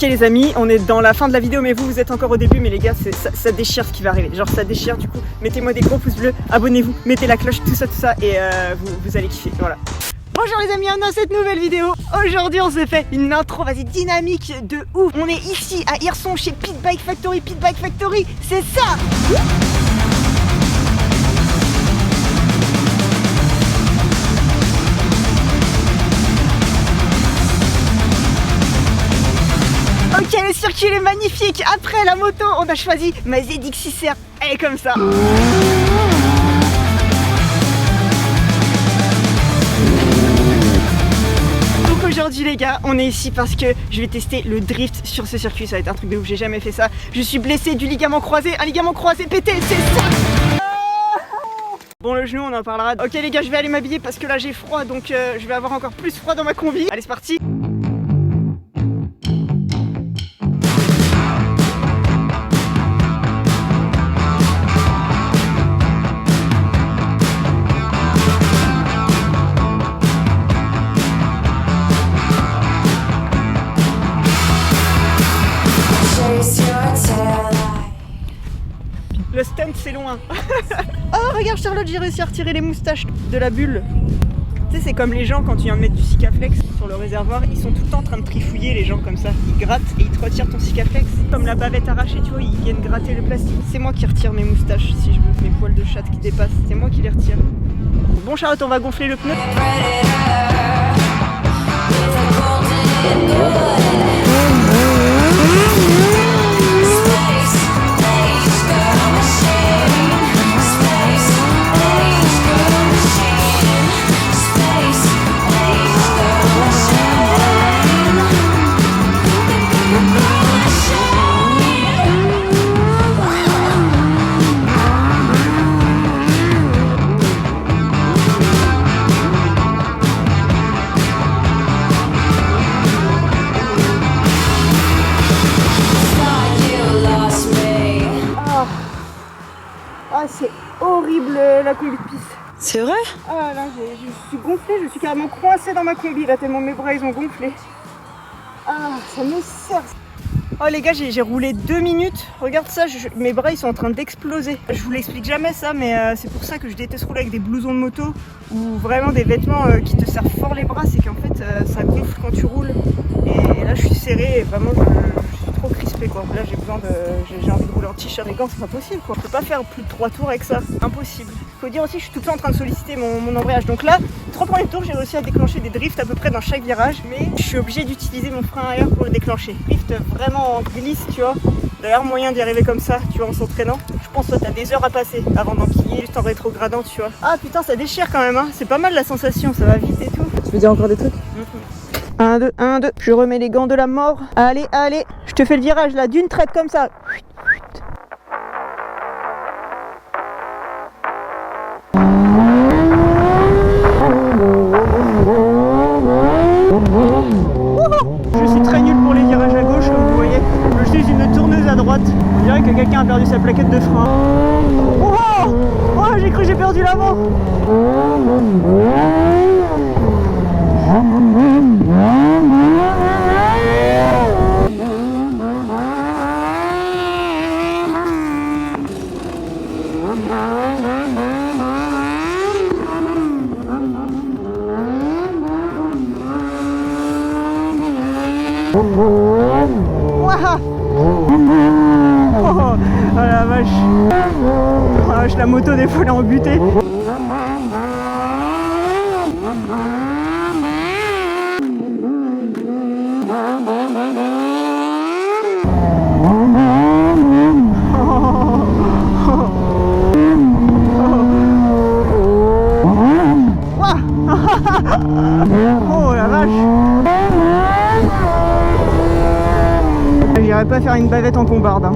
Ok les amis, on est dans la fin de la vidéo, mais vous êtes encore au début, mais les gars, ça déchire ce qui va arriver. Genre ça déchire, du coup, mettez-moi des gros pouces bleus, abonnez-vous, mettez la cloche, tout ça, et vous allez kiffer, voilà. Bonjour les amis, on est dans cette nouvelle vidéo. Aujourd'hui on se fait une intro, vas-y, dynamique de ouf. On est ici à Hirson chez Pit Bike Factory, c'est ça. Ok, le circuit est magnifique. Après la moto, on a choisi ma ZX6R. Elle est comme ça. Donc aujourd'hui les gars, on est ici parce que je vais tester le drift sur ce circuit. Ça va être un truc de ouf, j'ai jamais fait ça. Je suis blessé du ligament croisé, un ligament croisé pété, c'est ça. Bon, le genou on en parlera. Ok les gars, je vais aller m'habiller parce que là j'ai froid, donc je vais avoir encore plus froid dans ma combi. Allez, c'est parti. Le stunt c'est loin. Oh regarde Charlotte, j'ai réussi à retirer les moustaches de la bulle. Tu sais, c'est comme les gens quand tu viens de mettre du Sikaflex sur le réservoir, ils sont tout le temps en train de trifouiller, les gens comme ça. Ils grattent et ils te retirent ton Sikaflex. Comme la bavette arrachée, tu vois, ils viennent gratter le plastique. C'est moi qui retire mes moustaches si je veux, mes poils de chatte qui dépassent. C'est moi qui les retire. Bon Charlotte, on va gonfler le pneu. Ah, c'est horrible la combi de piste. C'est vrai? Ah là, je suis gonflée, je suis carrément coincée dans ma combi là, tellement mes bras ils ont gonflé. Ah, ça me serre. Oh les gars, j'ai roulé 2 minutes. Regarde ça, mes bras ils sont en train d'exploser. Je vous l'explique jamais ça, mais c'est pour ça que je déteste rouler avec des blousons de moto ou vraiment des vêtements qui te serrent fort les bras. C'est qu'en fait ça gonfle quand tu roules. Et là je suis serrée et vraiment je suis trop crispée quoi. Là j'ai envie de rouler en t-shirt. Les gants c'est pas possible quoi. Je peux pas faire plus de 3 tours avec ça. Impossible. Faut dire aussi, je suis tout le temps en train de solliciter mon embrayage. Donc là, 3 premiers tours, j'ai réussi à déclencher des drifts à peu près dans chaque virage. Mais je suis obligée d'utiliser mon frein arrière pour le déclencher. Drift vraiment en glisse, tu vois. D'ailleurs, moyen d'y arriver comme ça, tu vois, en s'entraînant. Je pense que t'as des heures à passer avant d'enquiller juste en rétrogradant, tu vois. Ah putain, ça déchire quand même, hein. C'est pas mal la sensation, ça va vite et tout. Tu veux dire encore des trucs? 1, 2, 1, 2. Je remets les gants de la mort. Allez, allez. Je te fais le virage là, d'une traite comme ça. Je suis très nul pour les virages à gauche, comme vous voyez. Je suis une tourneuse à droite. On dirait que quelqu'un a perdu sa plaquette de frein. Oh, oh j'ai cru que j'ai perdu l'avant. Ouah. Oh la vache. Oh la vache, la moto des fois elle est embutée. Oh la vache. J'irais pas faire une bavette en combarde hein.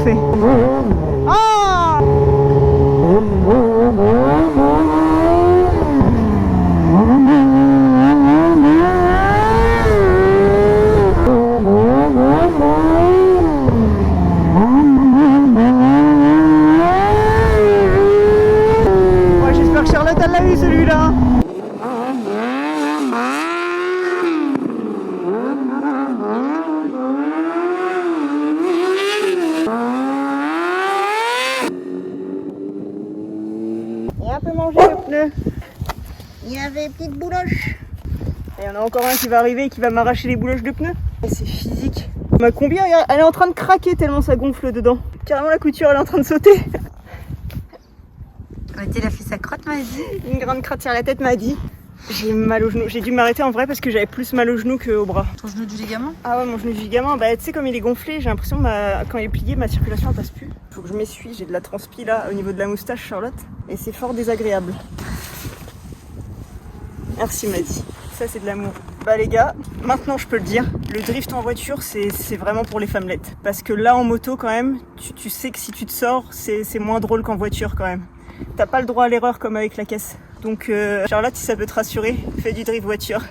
parfait. Ah! Ouais, j'espère que Charlotte elle l'a eu celui-là. Et un peu manger le pneu. Il y avait une petite bouloche. Et il y en a encore un qui va arriver et qui va m'arracher les bouloches de pneus. Et c'est physique. Ma combi, regarde, elle est en train de craquer tellement ça gonfle dedans. Carrément la couture, elle est en train de sauter. Elle a fait sa crotte, m'a dit. Une grande crotte sur la tête m'a dit. J'ai mal au genou. J'ai dû m'arrêter en vrai parce que j'avais plus mal au genou qu'au bras. Ton genou du ligament? Ah ouais, mon genou du ligament, bah tu sais comme il est gonflé, j'ai l'impression que quand il est plié, ma circulation elle passe plus. Faut que je m'essuie, j'ai de la transpi là au niveau de la moustache, Charlotte. Et c'est fort désagréable. Merci Maddy. Ça c'est de l'amour. Bah les gars, maintenant je peux le dire, le drift en voiture c'est vraiment pour les femmelettes. Parce que là en moto quand même, tu sais que si tu te sors, c'est moins drôle qu'en voiture quand même. T'as pas le droit à l'erreur comme avec la caisse. Donc Charlotte, si ça peut te rassurer, fais du drift voiture.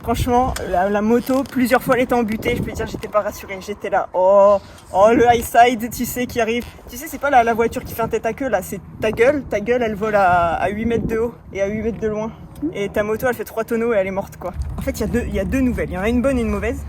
Franchement, la moto, plusieurs fois elle était embutée, je peux te dire j'étais pas rassurée. J'étais là, oh le high side, tu sais, qui arrive. Tu sais, c'est pas la voiture qui fait un tête à queue là, c'est ta gueule elle vole à 8 mètres de haut et à 8 mètres de loin. Et ta moto elle fait 3 tonneaux et elle est morte quoi. En fait il y a deux nouvelles, il y en a une bonne et une mauvaise.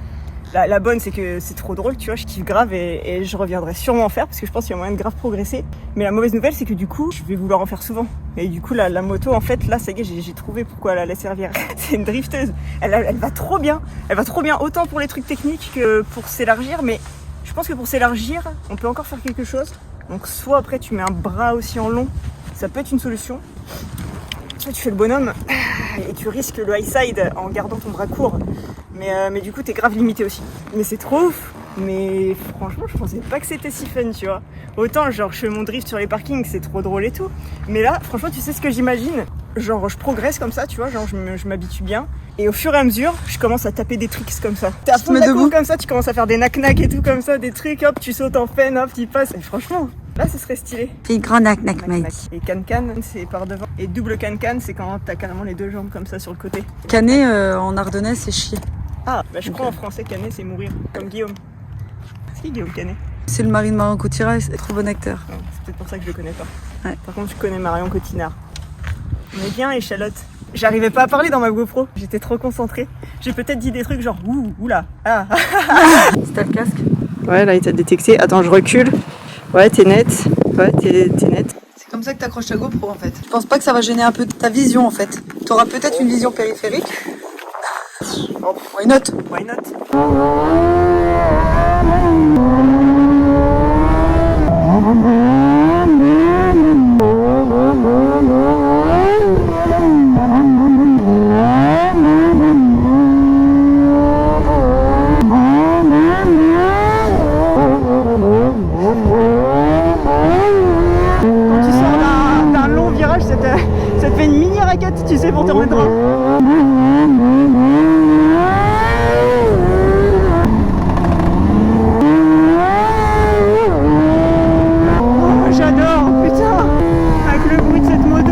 La bonne c'est que c'est trop drôle, tu vois, je kiffe grave et je reviendrai sûrement en faire parce que je pense qu'il y a moyen de grave progresser. Mais la mauvaise nouvelle c'est que du coup je vais vouloir en faire souvent. Et du coup la moto en fait là ça y est j'ai trouvé pourquoi elle allait servir. C'est une drifteuse, elle va trop bien. Elle va trop bien autant pour les trucs techniques que pour s'élargir, mais je pense que pour s'élargir on peut encore faire quelque chose. Donc soit après tu mets un bras aussi en long, ça peut être une solution. Soit tu fais le bonhomme et tu risques le high side en gardant ton bras court. Mais du coup t'es grave limité aussi. Mais c'est trop ouf. Mais franchement je pensais pas que c'était si fun, tu vois. Autant genre je fais mon drift sur les parkings, c'est trop drôle et tout. Mais là franchement tu sais ce que j'imagine? Genre je progresse comme ça, tu vois, genre je m'habitue bien. Et au fur et à mesure je commence à taper des tricks comme ça. T'es à fond de la cour comme ça, tu commences à faire des knack-knack et tout comme ça, des trucs, hop tu sautes en fen, hop tu passes. Et franchement là ce serait stylé. Fais une grande knack-knack, mec. Et can-can c'est par devant. Et double can-can c'est quand t'as carrément les deux jambes comme ça sur le côté. Canet en ardennais c'est chier. Ah bah je crois en français Canet c'est mourir, comme Guillaume. C'est qui Guillaume Canet? C'est le mari de Marion Cotillard, c'est trop bon acteur. Non, c'est peut-être pour ça que je le connais pas. Ouais. Par contre je connais Marion Cotillard. On est bien échalote. J'arrivais pas à parler dans ma GoPro, j'étais trop concentrée. J'ai peut-être dit des trucs genre oula, ah. C'était le casque? Ouais là il t'a détecté, attends je recule. Ouais t'es net, ouais t'es net. C'est comme ça que t'accroches ta GoPro en fait. Je pense pas que ça va gêner un peu ta vision en fait. T'auras peut-être une vision périphérique. Oh, Why not? why not? Quand tu sors d'un long virage, ça te fait une mini raquette, tu sais, pour te remettre droit. J'adore, putain, avec le bruit de cette moto.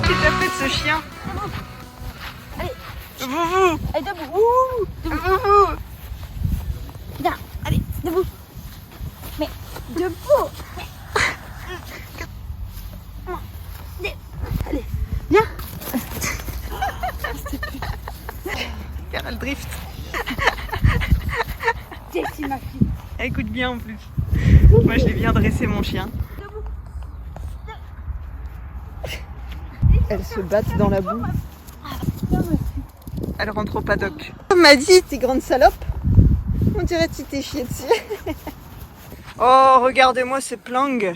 Qu'est-ce que t'as fait de ce chien? Allez. Vous. Allez, debout. Debout. Viens, allez, debout. Mais debout. Allez, viens. Car elle drift. Jessie, ma fille. Elle écoute bien en plus. Moi je l'ai bien dressé mon chien. Elles se battent dans la boue. Elle rentre au paddock. On m'a dit, t'es grande salope. On dirait que tu t'es chié dessus. Oh, regarde-moi ce plang.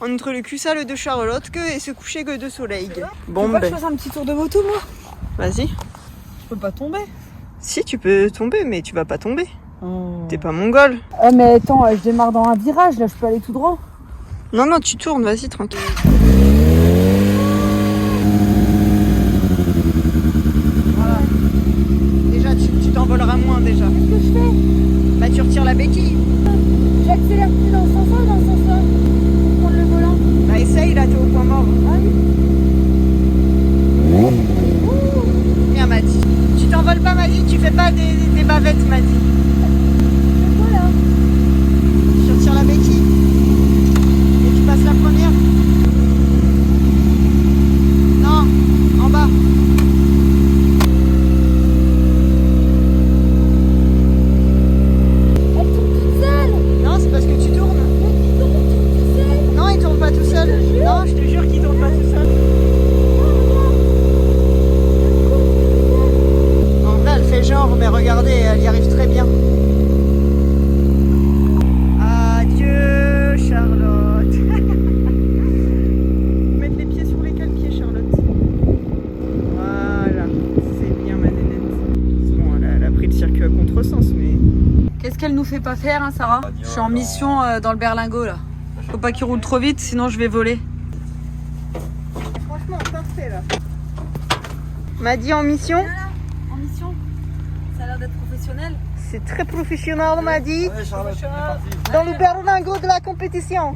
entre le cul-sale de Charlotte et se coucher que de soleil. Bon, Tu veux pas que je fasse un petit tour de moto, moi? Vas-y. Je peux pas tomber. Si, tu peux tomber, mais tu vas pas tomber. Oh. T'es pas mongol. Eh, mais attends, je démarre dans un virage, là, je peux aller tout droit. Non, non, tu tournes, vas-y, tranquille. Voilà. Déjà, tu t'envoleras moins, déjà. Qu'est-ce que je fais? Bah, tu retires la béquille. J'accélère plus dans ce sens-là ou dans ce sens-là? Pour prendre le volant. Bah, essaye, là, t'es au point mort. Ah oui. Viens, Maddy. Tu t'envoles pas, Maddy, tu fais pas des bavettes, Maddy. C'est quoi là? Tu retires la béquille. Et tu passes la première. Non, en bas. Elle tourne toute seule. Non, c'est parce que tu tournes. Mais dis donc, elle tourne toute seule. Non, il tourne pas tout seul. Non, je te jure qu'il tourne pas tout seul. En vrai, elle fait genre, mais regardez, elle y arrive très bien. Adieu, Charlotte. Mettre les pieds sur les pieds, Charlotte. Voilà, c'est bien, ma nénette. Bon, elle a pris le circuit à contresens, mais... Qu'est-ce qu'elle nous fait pas faire, hein, Sarah? Je suis en mission dans le berlingot, là. Faut pas qu'il roule trop vite, sinon je vais voler. Franchement, parfait, là. Maddy en mission. En mission? Ça a l'air d'être professionnel. C'est très professionnel, Maddy. Dans le berlingot de la compétition.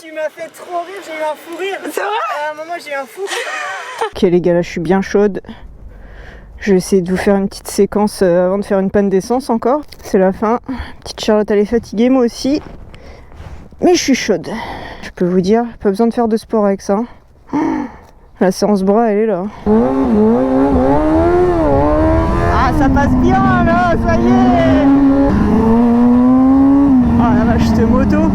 Tu m'as fait trop rire, j'ai eu un fou rire. C'est vrai? À un moment, j'ai eu un fou rire. Ok les gars, là je suis bien chaude. Je vais essayer de vous faire une petite séquence avant de faire une panne d'essence encore. C'est la fin. Petite Charlotte, elle est fatiguée, moi aussi. Mais je suis chaude. Je peux vous dire, pas besoin de faire de sport avec ça. La séance bras, elle est là. Ah, ça passe bien là, ça y est. Oh la vache, cette moto.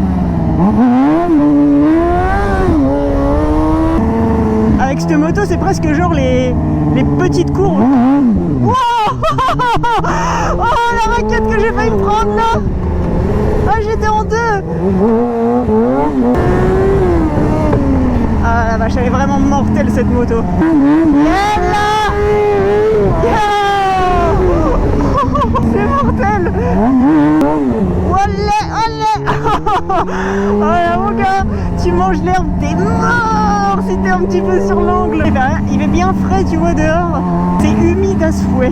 Avec cette moto, c'est presque genre les petites courbes. Wow. Oh la raquette que j'ai failli me prendre là. Ah, j'étais en deux. Ah la vache, elle est vraiment mortelle cette moto. Yeah. C'est mortel. Olé, olé. Oh là mon gars, tu manges l'herbe, t'es mort si t'es un petit peu sur l'angle. Il est bien frais, tu vois, dehors. C'est humide à ce fouet.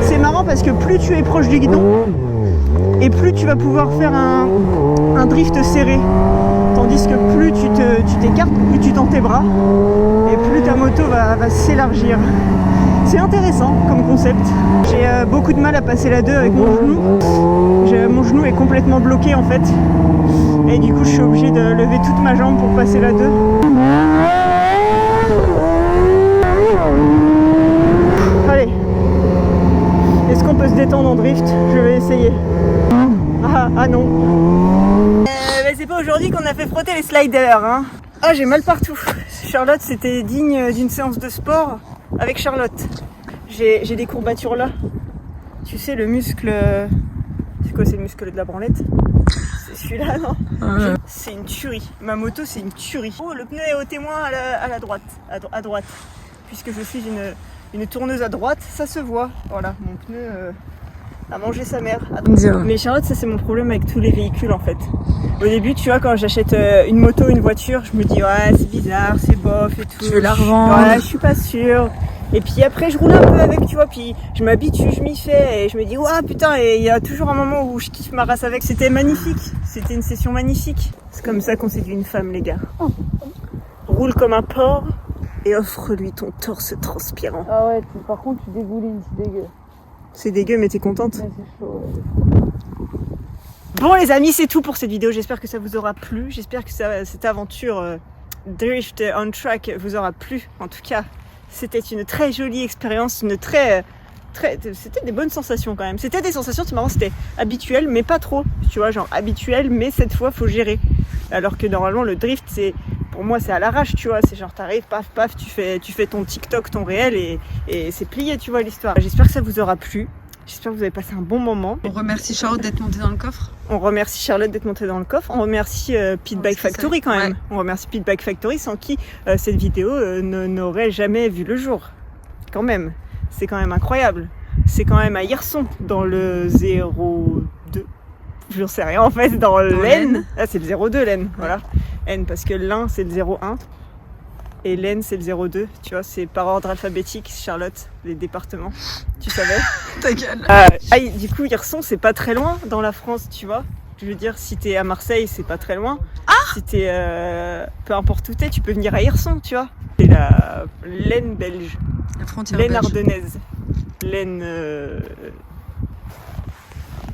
C'est marrant parce que plus tu es proche du guidon et plus tu vas pouvoir faire un drift serré. Tandis que plus tu t'écartes, plus tu tends tes bras et plus ta moto va s'élargir. C'est intéressant comme concept. J'ai beaucoup de mal à passer la 2 avec mon genou. Mon genou est complètement bloqué en fait. Et du coup je suis obligée de lever toute ma jambe pour passer la 2. Allez. Est-ce qu'on peut se détendre en drift? Je vais essayer. Ah non. Mais c'est pas aujourd'hui qu'on a fait frotter les sliders, hein. Ah, j'ai mal partout. Charlotte, c'était digne d'une séance de sport avec Charlotte. J'ai des courbatures là. Tu sais, le muscle... C'est quoi, c'est le muscle de la branlette? C'est celui-là, non? C'est une tuerie. Ma moto, c'est une tuerie. Oh, le pneu est au témoin à la droite. À droite. Puisque je suis une tourneuse à droite, ça se voit. Voilà, mon pneu a mangé sa mère. Mais Charlotte, ça c'est mon problème avec tous les véhicules en fait. Au début, tu vois, quand j'achète une moto, une voiture, je me dis ouais, c'est bizarre, c'est bof et tout. Je vais la revendre. Ouais, je suis pas sûre. Et puis après, je roule un peu avec, tu vois, puis je m'habitue, je m'y fais et je me dis ouais, putain, et il y a toujours un moment où je kiffe ma race avec. C'était magnifique. C'était une session magnifique. C'est comme ça qu'on séduit une femme, les gars. Roule comme un porc et offre-lui ton torse transpirant. Ah ouais, par contre, tu dégoulines, c'est dégueu. C'est dégueu, mais t'es contente? Ouais, c'est chaud. Bon les amis, c'est tout pour cette vidéo. J'espère que ça vous aura plu. J'espère que cette aventure Drift on Track vous aura plu. En tout cas, c'était une très jolie expérience, c'était des bonnes sensations quand même. C'était des sensations, c'est marrant, c'était habituel, mais pas trop. Tu vois, genre habituel, mais cette fois, faut gérer. Alors que normalement, le drift, pour moi, c'est à l'arrache, tu vois. C'est genre, t'arrives, paf, paf, tu fais ton TikTok, ton réel, et c'est plié, tu vois, l'histoire. J'espère que ça vous aura plu. J'espère que vous avez passé un bon moment. On remercie Charlotte d'être montée dans le coffre. On remercie Charlotte d'être montée dans le coffre. On remercie Pit Bike Factory quand même. Ouais. On remercie Pit Bike Factory sans qui cette vidéo n'aurait jamais vu le jour. Quand même. C'est quand même incroyable. C'est quand même à Hirson dans le 02. Je ne sais rien en fait. Dans l'Aisne. Ah, c'est le 02 l'Aisne. Voilà. N parce que l'Ain c'est le 01. Et l'Aisne c'est le 02, tu vois, c'est par ordre alphabétique, Charlotte, les départements, tu savais? Ta gueule. Du coup, Hirson, c'est pas très loin dans la France, tu vois. Je veux dire, si t'es à Marseille, c'est pas très loin. Ah, si t'es, peu importe où t'es, tu peux venir à Hirson, tu vois. C'est l'Aisne belge. La frontière l'Aisne belge. ardennaise. L'Aisne...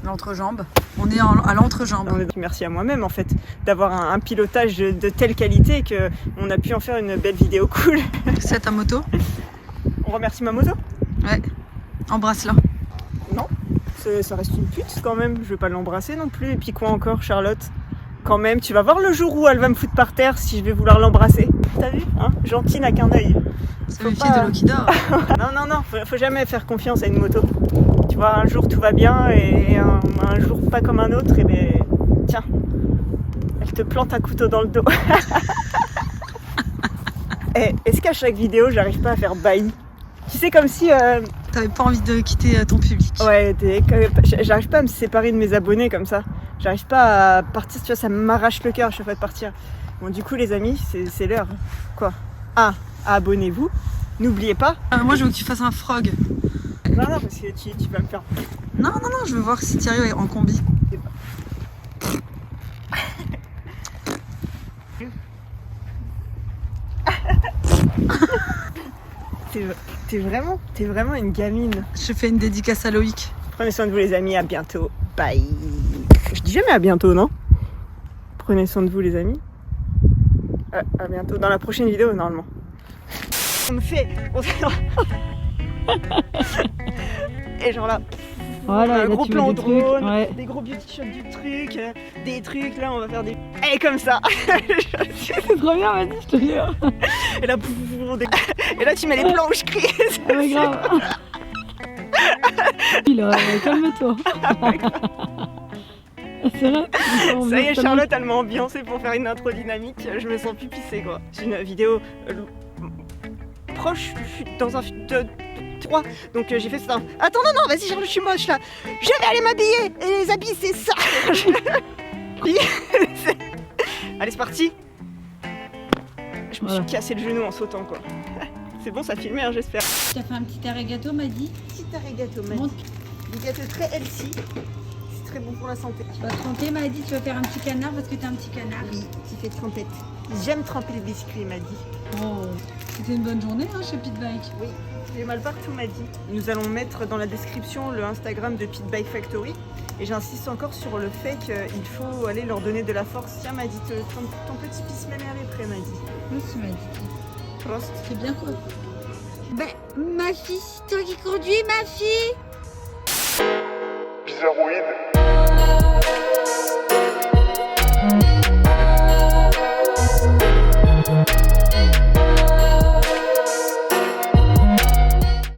L'entrejambe. On est à l'entrejambe. Merci à moi-même en fait d'avoir un pilotage de telle qualité qu'on a pu en faire une belle vidéo cool. C'est ta moto? On remercie ma moto? Ouais. Embrasse-la. Non, ça reste une pute quand même. Je vais pas l'embrasser non plus. Et puis quoi encore, Charlotte? Quand même, tu vas voir le jour où elle va me foutre par terre si je vais vouloir l'embrasser. T'as vu, hein? Gentille n'a qu'un œil. Ça me fie de l'eau qui dort. Non, faut jamais faire confiance à une moto. Tu vois, un jour tout va bien et un jour pas comme un autre, et ben tiens, elle te plante un couteau dans le dos. Est-ce qu'à chaque vidéo j'arrive pas à faire bye? Tu sais, comme si... T'avais pas envie de quitter ton public. Ouais, j'arrive pas à me séparer de mes abonnés comme ça. J'arrive pas à partir, tu vois, ça m'arrache le cœur à chaque fois de partir. Bon, du coup les amis, c'est l'heure. Quoi? Abonnez-vous. N'oubliez pas. Moi je veux que tu fasses un frog. Non, parce que tu vas me faire... Non, je veux voir si Thierry est en combi. T'es vraiment une gamine. Je fais une dédicace à Loïc. Prenez soin de vous les amis, à bientôt. Bye. Je dis jamais à bientôt, non? Prenez soin de vous les amis. À bientôt, dans la prochaine vidéo normalement. On me fait... Et genre là, voilà, un gros plan au drone, ouais. Des gros beauty shots du truc, des trucs, là on va faire des... Et comme ça. C'est trop bien, vas-y, je te jure. Et là, et là tu mets les plans où je crie. Ah mais grave. Calme-toi. C'est vrai. Ça y est, Charlotte, elle m'a ambiancé pour faire une intro dynamique. Je me sens plus pissée, quoi. C'est une vidéo proche dans un 3. Donc j'ai fait ça. Attends, non, vas-y, Charlotte, je suis moche là. Je vais aller m'habiller. Et les habits, c'est ça. Allez, c'est parti. Je me suis cassé le genou en sautant, quoi. C'est bon, ça filmait, hein, j'espère. Tu as fait un petit arrêt gâteau, m'a dit. Petit arrêt gâteau, m'a dit. Des gâteaux très healthy. C'est très bon pour la santé. Tu vas tremper, m'a dit. Tu vas faire un petit canard parce que t'es un petit canard. Oui, qui fait trempette. J'aime tremper les biscuits, m'a dit. Oh, c'était une bonne journée hein, chez Pit Bike. Oui, j'ai mal partout, m'a dit. Nous allons mettre dans la description le Instagram de Pit Bike Factory. Et j'insiste encore sur le fait qu'il faut aller leur donner de la force. Tiens, m'a dit, ton petit pisse-mémère est prêt, m'a dit. Oui, tu m'as dit. Prost. C'est bien quoi? Ben, ma fille, toi qui conduis, ma fille. Bizarroïde.